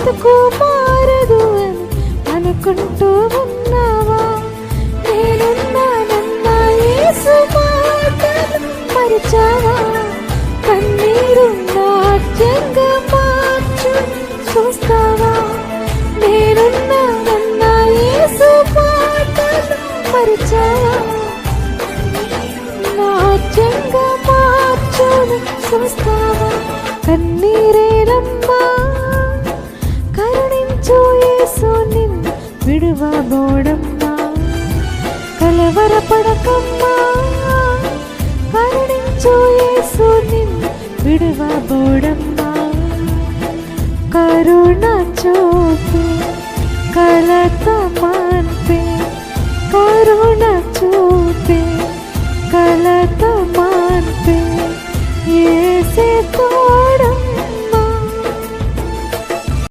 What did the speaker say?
బ్రతుకు మారదు అని అనుకుంటూ ఉన్నావా? నేనున్నానన్న యేసు మాటలు మరిచావా? కన్నీరు నాట్యంగా మార్చు చూస్తావా? నేనున్నానన్న యేసు మాటలు మరిచావా? నాట్యంగా మార్చును చూస్తావా? కన్నీరేనమ్మా, కరుణించు యేసు నిన్ను విడువబోడమ్మా. కలవరపడకమ్మా, కరుణించు యేసు నిన్ను విడువబోడమ్మా. కరుణ చూపి